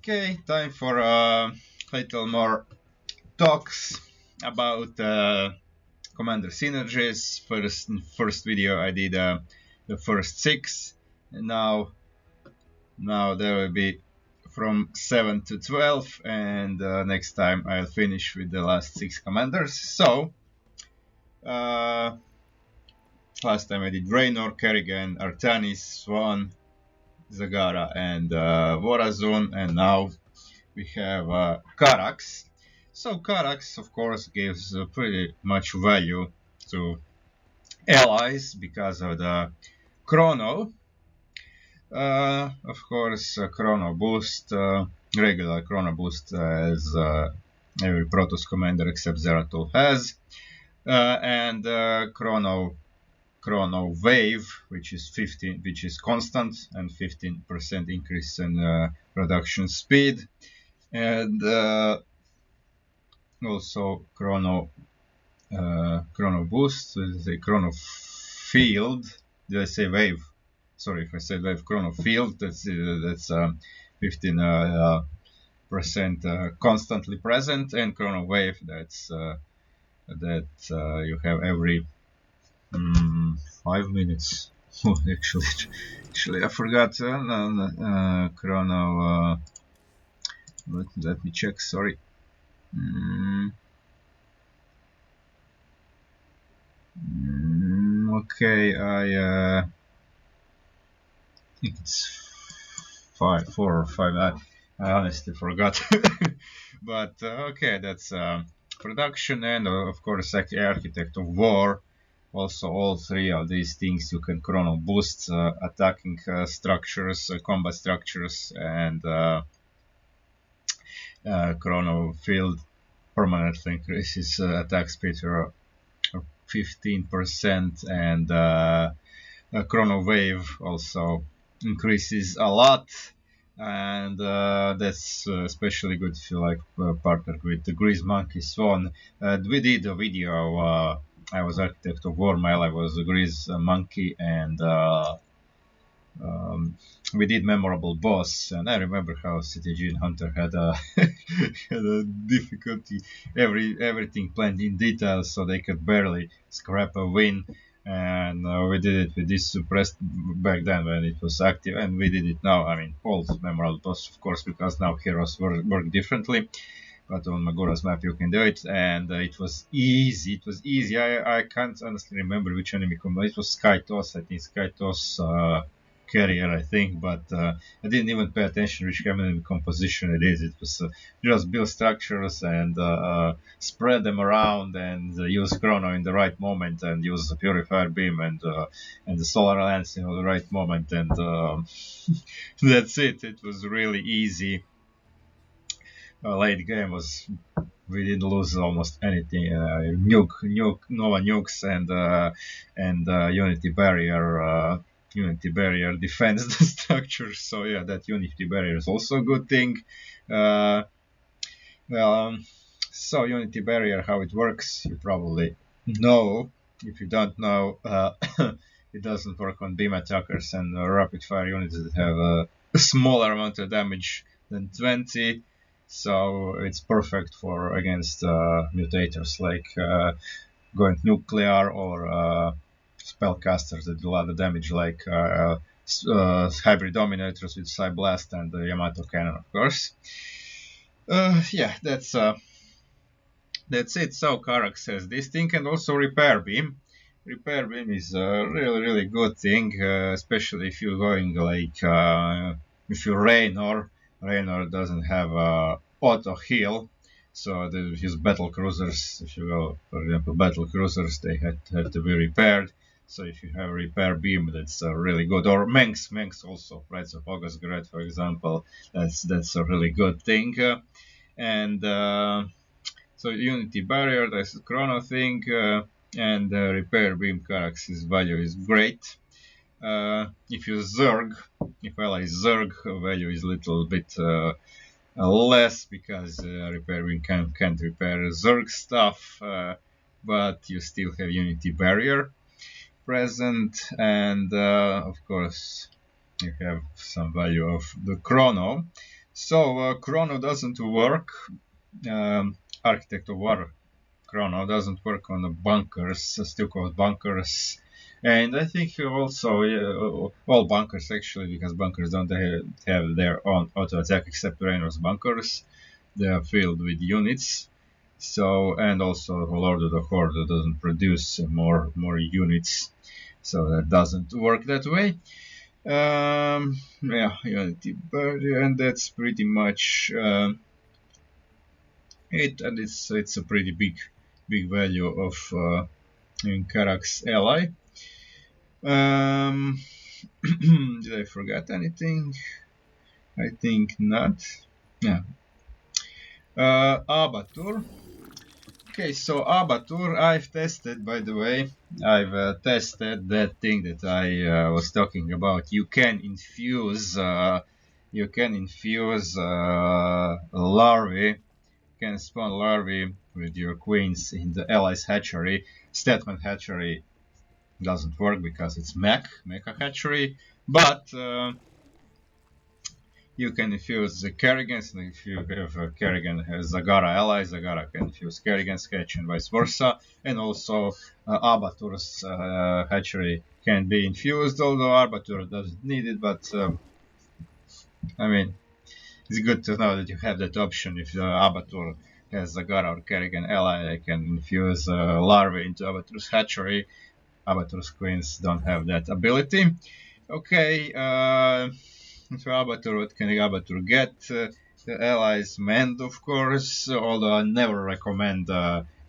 Okay, time for a little more talks about Commander Synergies. First video I did the first six. And now there will be from 7 to 12, and next time I'll finish with the last six commanders. So last time I did Raynor, Kerrigan, Artanis, Swan, Zagara, and Vorazun, and now we have Karax. So Karax, of course, gives pretty much value to allies because of the chrono. Of course, chrono boost, regular chrono boost, as every Protoss commander except Zeratul has, and chrono wave, which is constant, and 15% increase in production speed, and also chrono boost, the chrono field. Did I say wave? Sorry if I said wave. Chrono field. That's 15% constantly present, and chrono wave. That's you have every 5 minutes. Actually, I forgot. Chrono. Let me check. Sorry. Okay, I think it's 4 or 5. I honestly forgot. But okay, that's production, and of course Architect of War. Also, all three of these things you can chrono boost attacking structures, combat structures, and chrono field permanently increases attack speed for 15%, and chrono wave also increases a lot, and that's especially good if you like partnered with the Grease Monkey Swan. We did a video. I was Architect of War, I was a Grease Monkey, and we did Memorable Boss, and I remember how CTG and Hunter had a, had a difficulty, everything planned in detail, so they could barely scrap a win. And we did it with this suppressed back then when it was active, and we did it now. I mean, all Memorable Boss, of course, because now heroes work differently. But on Magora's map you can do it, and it was easy. It was easy. I can't honestly remember which enemy combo. It was Sky Toss, I think Sky Toss carrier, I think, but I didn't even pay attention which enemy composition it is. It was just build structures and spread them around, and use chrono in the right moment, and use the purifier beam and the solar lance in the right moment, and that's it. It was really easy. Late game was, we didn't lose almost anything. Nova nukes, and Unity barrier defends the structure. So yeah, that Unity barrier is also a good thing. So Unity barrier, how it works, you probably know. If you don't know, it doesn't work on beam attackers and rapid fire units that have a smaller amount of damage than 20. So it's perfect for against mutators like going nuclear, or spellcasters that do a lot of damage, like hybrid dominators with Psyblast and the Yamato cannon, of course. Yeah, that's it. So Karax has this thing, and also repair beam. Repair beam is a really good thing, especially if you're going like if you Raynor doesn't have auto heal, so his battle cruisers, if you go for example battle cruisers, they have to be repaired. So if you have a repair beam, that's really good. Or Mengs also, right? So August Great, for example, that's a really good thing. And so Unity barrier, that's the chrono thing, and repair beam Karax's value is great. If you Zerg, if ally Zerg, value is a little bit less, because repair beam can't repair Zerg stuff, but you still have Unity barrier present, and of course you have some value of the chrono. So Chrono doesn't work. Architect of War Chrono doesn't work on the bunkers, still called bunkers. And I think also all bunkers actually, because bunkers don't have their own auto attack except Rainer's bunkers. They are filled with units. So, and also Lord of the Horde doesn't produce more units, so that doesn't work that way. Yeah, Unity Barrier, and that's pretty much it. And it's a pretty big value of in Karak's ally. Did I forget anything? I think not. Yeah. Abatur. Okay, so Abatur, I've tested, by the way, I've tested that thing that I was talking about. You can infuse larvae, can spawn larvae with your queens in the allies hatchery. Statman hatchery doesn't work because it's mecha hatchery, but you can infuse the Kerrigans, and if you have a Kerrigan has Zagara ally, Zagara can infuse Kerrigan's hatch and vice versa. And also Arbatur's hatchery can be infused, although Arbatur doesn't need it, but I mean, it's good to know that you have that option. If Arbatur has Zagara or Kerrigan ally, they can infuse larvae into Arbatur's hatchery. Arbatur's queens don't have that ability. Okay, so Abatur, what can Abatur get? The allies mend, of course, although I never recommend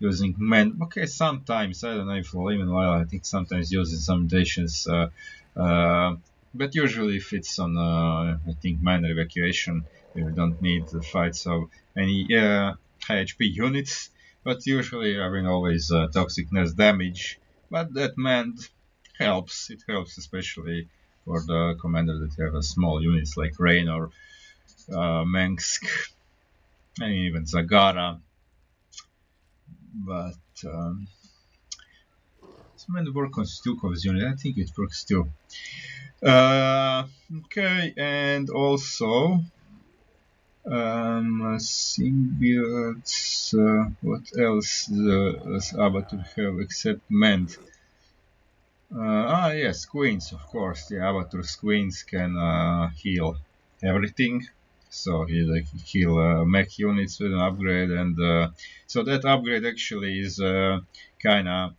using mend. Okay, sometimes, I don't know if even while I think sometimes using some mutations, but usually if it's on, I think, minor evacuation, you don't need to fight so many high HP units, but usually, I mean, always toxicness damage, but that mend helps. It helps especially for the commander that have small units like Rain or Mengsk and even Zagara. But it's meant to work on Stukov's unit. I think it works too. Okay, and also symbiotes. What else does Abatur have except Mend? Yes, queens, of course. The Abatur's queens can heal everything. So he heal mech units with an upgrade, and so that upgrade actually is kind of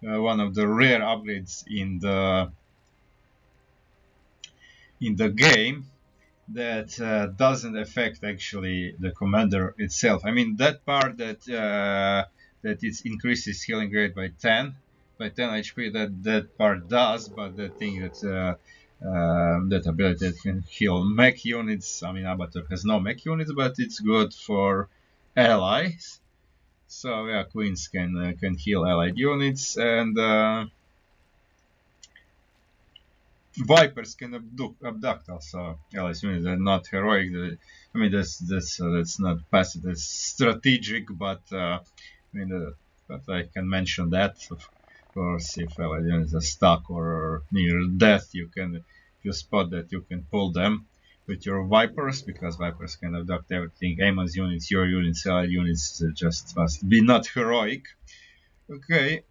one of the rare upgrades in the game that doesn't affect actually the commander itself. I mean that part that it increases healing rate by 10 HP. That part does, but the thing that that ability that can heal mech units. I mean Abatur has no mech units, but it's good for allies. So yeah, queens can heal allied units, and Vipers can abduct also allies units. They're not heroic. I mean, that's not passive. That's strategic, but I mean, but I can mention that. Of course, if allied units are stuck or near death, you can, if you spot that, you can pull them with your Vipers, because Vipers can abduct everything. Amon's units, your units, allied units, just must be not heroic. Okay,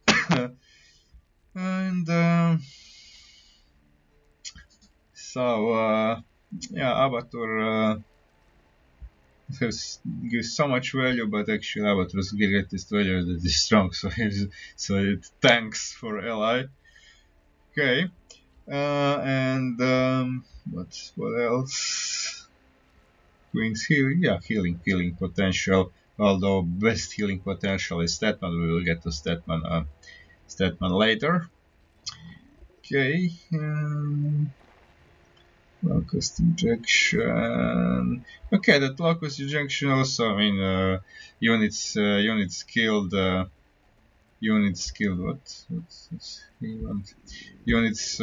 and. So, yeah, Abatur gives so much value, but actually Abatur's greatest value that is strong, so it tanks for ally. Okay, and what else? Queen's healing, yeah, healing potential. Although best healing potential is Statman, we will get to Statman later. Okay. Locust injection. Okay, that locust injection also. I mean, units killed. Units killed. What he want? Units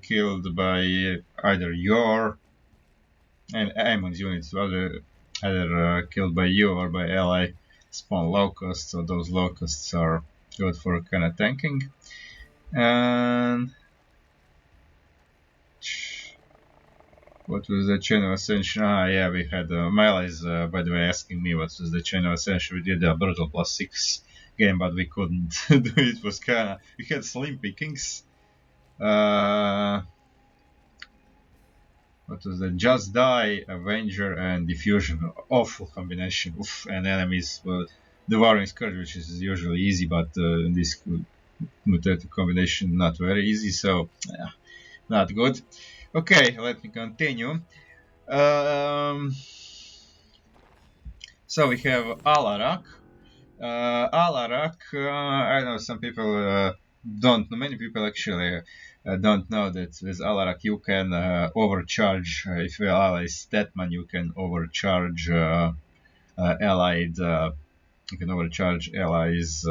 killed by either your and Amon's units, either killed by you or by ally spawn locusts. So those locusts are good for kind of tanking. And What was the chain of ascension? Ah, yeah, we had Mila is, by the way, asking me what was the chain of ascension. We did a brutal +6 game, but we couldn't do it. It was kind of, we had slim pickings. What was the Just Die, Avenger, and Diffusion? Awful combination. Oof, and enemies. Well, Devouring Scourge, which is usually easy, but this mutated combination not very easy, so yeah, not good. Okay, let me continue. So we have Alarak. Alarak, I know some people don't know, many people actually don't know that with Alarak you can overcharge, if your ally is Statman, you can overcharge allied, you can overcharge allies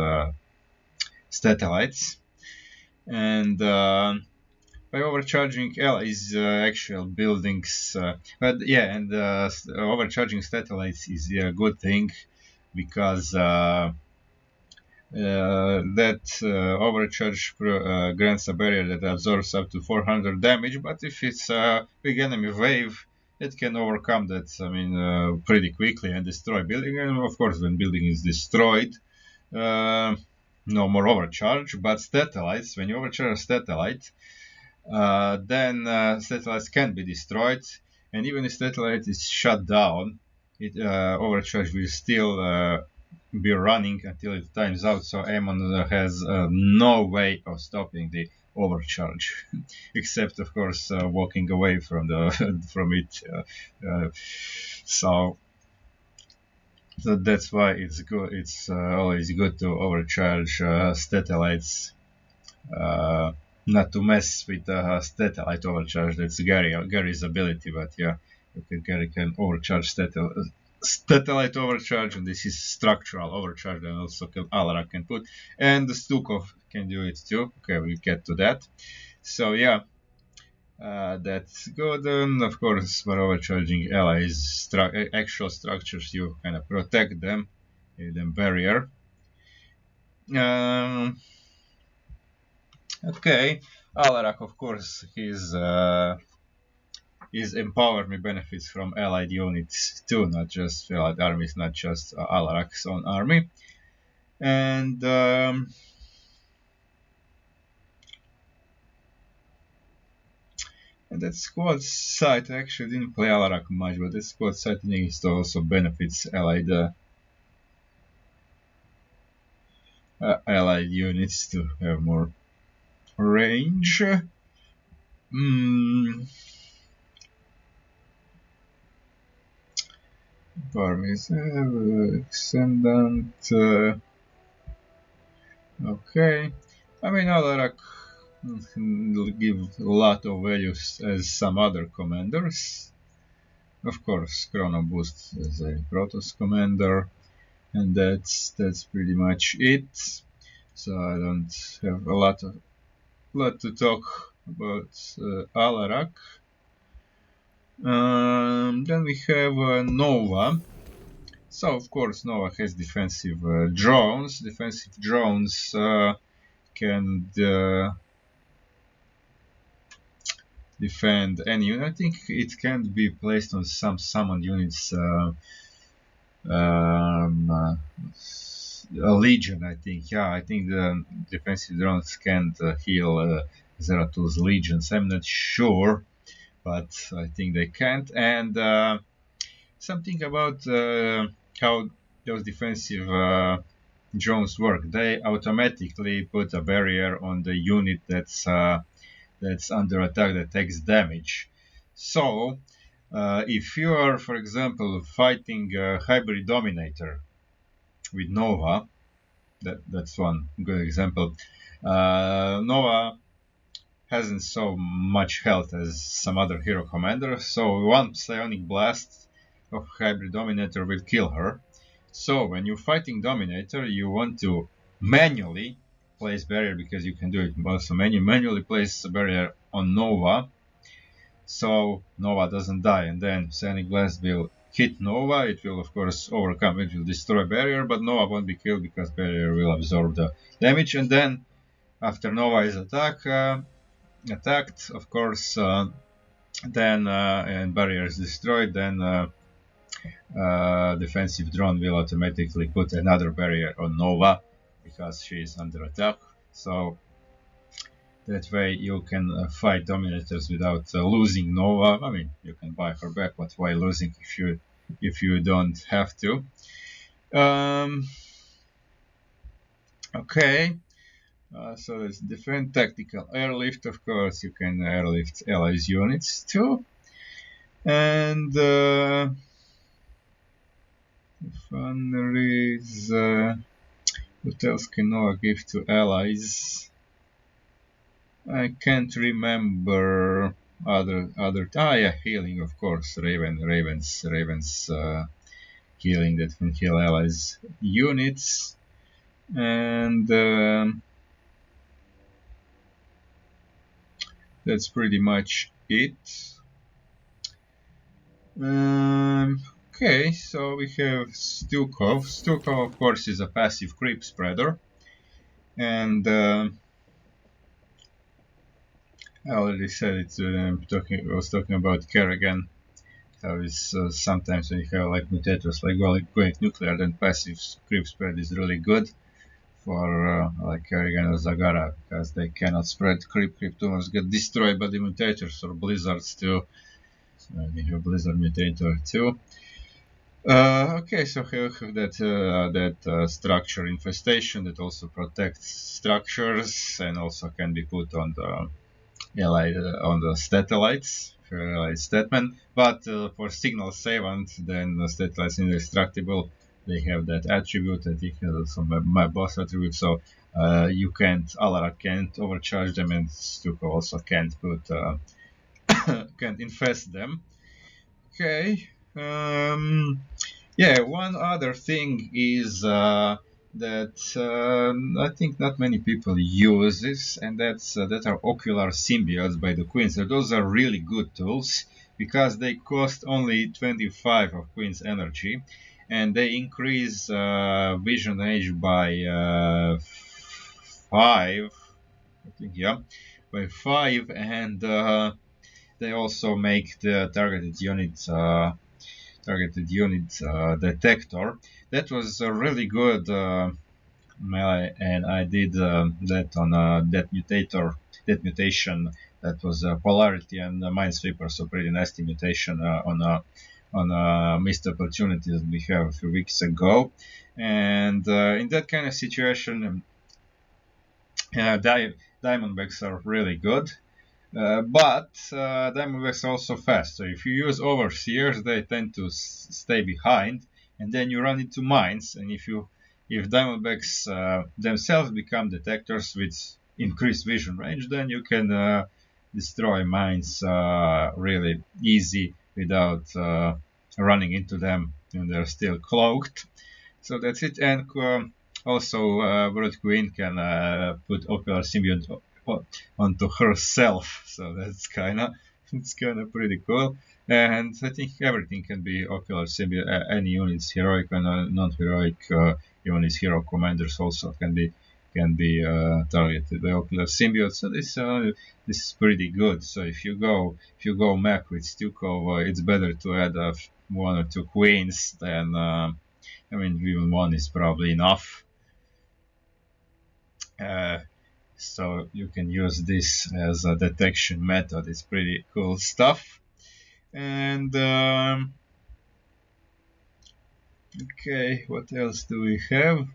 Statalites. And by overcharging allies actual buildings, but yeah, and overcharging satellites is a good thing because that overcharge grants a barrier that absorbs up to 400 damage, but if it's a big enemy wave, it can overcome that, I mean, pretty quickly and destroy building. And of course, when building is destroyed, no more overcharge. But satellites, when you overcharge a satellite, then satellites can be destroyed, and even if satellite is shut down, it overcharge will still be running until it times out. So Amon has no way of stopping the overcharge, except of course walking away from the from it. So that's why it's good. It's always good to overcharge satellites. Not to mess with satellite overcharge. That's Gary's ability, but yeah, Gary can overcharge satellite overcharge, and this is structural overcharge, and also Alarak can put, and the Stukov can do it too. Okay, we'll get to that. So yeah, that's good. And of course, for overcharging allies, actual structures, you kind of protect them, give them barrier. Okay, Alarak, of course, his empowerment benefits from allied units too, not just allied armies, not just Alarak's own army. And that squad site, I actually didn't play Alarak much, but that squad site needs also benefits allied units to have more range. Armies, Ascendant. Okay. I mean, Alarak give a lot of values as some other commanders. Of course, Chrono Boost as a Protoss commander, and that's pretty much it. So I don't have a lot to talk about Alarak. Then we have Nova. So of course Nova has defensive drones. Defensive drones can defend any unit. I think it can be placed on some summoned units. A Legion, I think. Yeah, I think the defensive drones can't heal Zerathul's legions. I'm not sure, but I think they can't. And something about how those defensive drones work. They automatically put a barrier on the unit that's under attack that takes damage. So if you are, for example, fighting a Hybrid Dominator with Nova, that's one good example. Nova hasn't so much health as some other hero commander, so one psionic blast of Hybrid Dominator will kill her. So when you're fighting Dominator, you want to manually place barrier, because you can do it also manually place a barrier on Nova, so Nova doesn't die, and then Psionic Blast will hit Nova. It will of course overcome, it will destroy barrier, but Nova won't be killed because barrier will absorb the damage. And then after Nova is attacked, of course then and barrier is destroyed, then defensive drone will automatically put another barrier on Nova because she is under attack. So that way you can fight dominators without losing Nova. I mean, you can buy her back, but why losing if you don't have to? Okay. So there's different tactical airlift. Of course, you can airlift allies units too. And funneries. What else can Noah give to allies? I can't remember other. Yeah, healing, of course. Ravens healing that can heal allies units, and that's pretty much it. Okay, so we have Stukov. Stukov, of course, is a passive creep spreader, and I already said it. I was talking about Kerrigan. How is sometimes when you have like mutators like going nuclear, then passive creep spread is really good for like Kerrigan or Zagara, because they cannot spread creep. Creep tumors get destroyed by the mutators or blizzards too. We have blizzard mutator too. Okay, so here we have that structure infestation that also protects structures and also can be put on the allied on the satellites for allied statmen. But for signal savant, then the satellites indestructible. They have that attribute. I think also my boss attribute. So you can't, Alara can't overcharge them, and Stuka also can't put can't infest them. Okay. Yeah, one other thing is that I think not many people use this, and that are ocular symbiotes by the Queens. So those are really good tools because they cost only 25 of Queen's energy, and they increase vision range by 5. I think, yeah, by 5, and they also make the targeted unit detector. That was a really good melee, and I did that on that mutation. That was polarity and minesweeper, so pretty nasty mutation on missed opportunity that we have a few weeks ago. And in that kind of situation, Diamondbacks are really good. But Diamondbacks are also fast. So if you use overseers, they tend to stay behind, and then you run into mines. And if Diamondbacks themselves become detectors with increased vision range, then you can destroy mines really easy without running into them, and they're still cloaked. So that's it. And also, World Queen can put Ocular Symbiote onto herself, so that's kind of pretty cool. And I think everything can be Ocular Symbiote. Any units, heroic and non-heroic units, hero commanders also can be targeted by Ocular Symbiote. So this is pretty good. So if you go mech with Stukov, it's better to add 1 or 2 queens than I mean, even 1 is probably enough. So you can use this as a detection method. It's pretty cool stuff. And okay, what else do we have?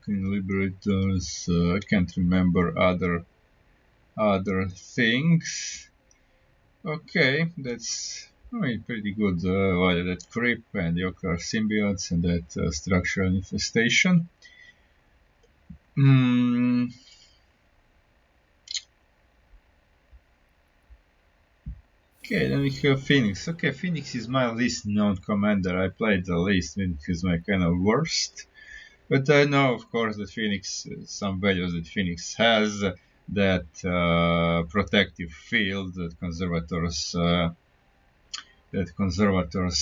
Okay, liberators. I can't remember other things. Okay, that's pretty good. That creep and the ocular symbiotes and that structural infestation. Okay, then we have Phoenix. Okay, Phoenix is my least known commander. I played the least. Phoenix is my kind of worst. But I know, of course, that Phoenix, some values that Phoenix has, that protective field that conservators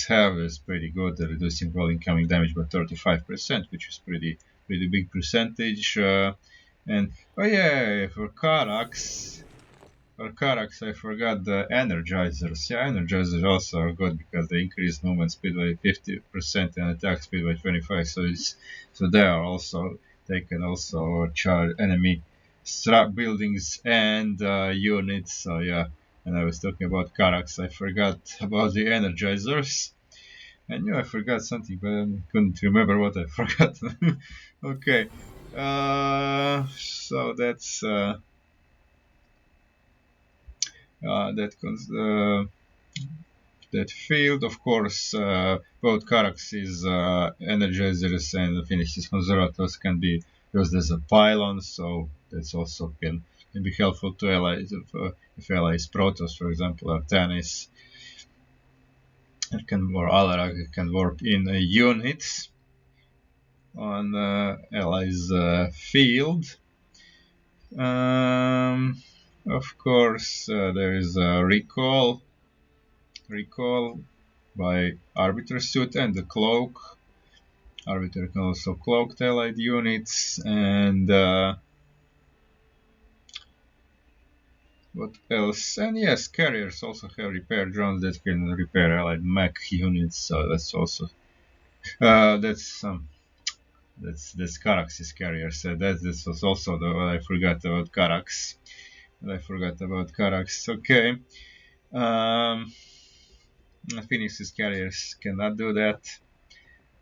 have is pretty good, reducing all incoming damage by 35%, which is pretty big percentage. And oh yeah, for Carax, I forgot the Energizers. Yeah, Energizers also are good because they increase movement speed by 50% and attack speed by 25. So they are also, they can also charge enemy buildings and units. So yeah, and I was talking about Carax. I forgot about the Energizers. I knew I forgot something, but I couldn't remember what I forgot. Okay, so that's. That that field. Of course, both Carax's energizers and Phoenix's conservators can be used as a pylon, so that's also can be helpful to allies if allies Protoss, for example, or Tanis. It can or Alarag can work in units on allies field. Of course, there is a recall by Arbiter suit and the cloak. Arbiter can also cloak allied units, and what else? And yes, carriers also have repair drones that can repair allied mech units. So that's also that's Carax's carrier. So this was also the what I forgot about Carax. Okay. Um, Phoenix's carriers cannot do that,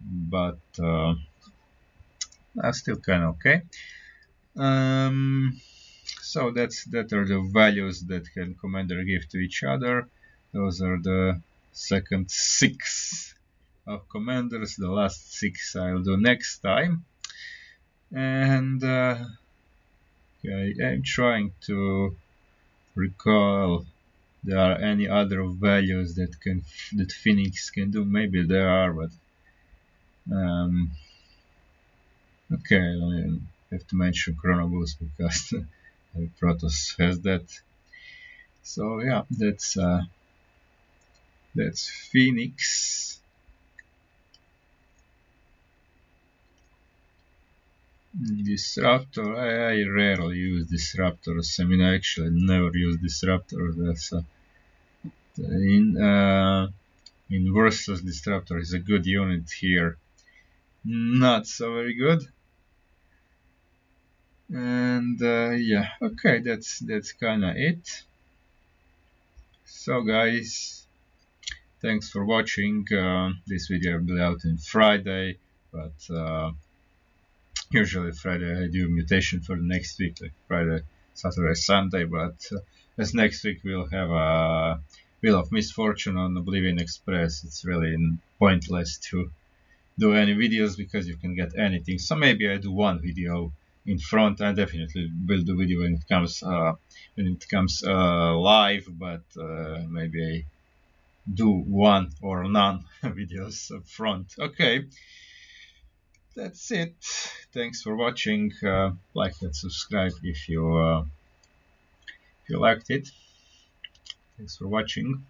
but still kind of okay. So that are the values that can commander give to each other. Those are the second 6 of commanders. The last 6 I'll do next time. And okay, I'm trying to recall there are any other values that Phoenix can do. Maybe there are, but okay, I don't even have to mention Chronoboost because Protoss has that. So yeah, that's Phoenix. Disruptor. I rarely use disruptors. I mean, I actually never use disruptors. That's in versus disruptor is a good unit here. Not so very good. And yeah, okay, that's kind of it. So guys, thanks for watching. This video will be out on Friday, but usually Friday I do mutation for the next week, like Friday, Saturday, Sunday. But as next week we'll have a Wheel of Misfortune on Oblivion Express. It's really pointless to do any videos because you can get anything. So maybe I do one video in front. I definitely will do video when it comes live, but maybe I do one or none videos up front. Okay, that's it. Thanks for watching. Like and subscribe if you liked it. Thanks for watching.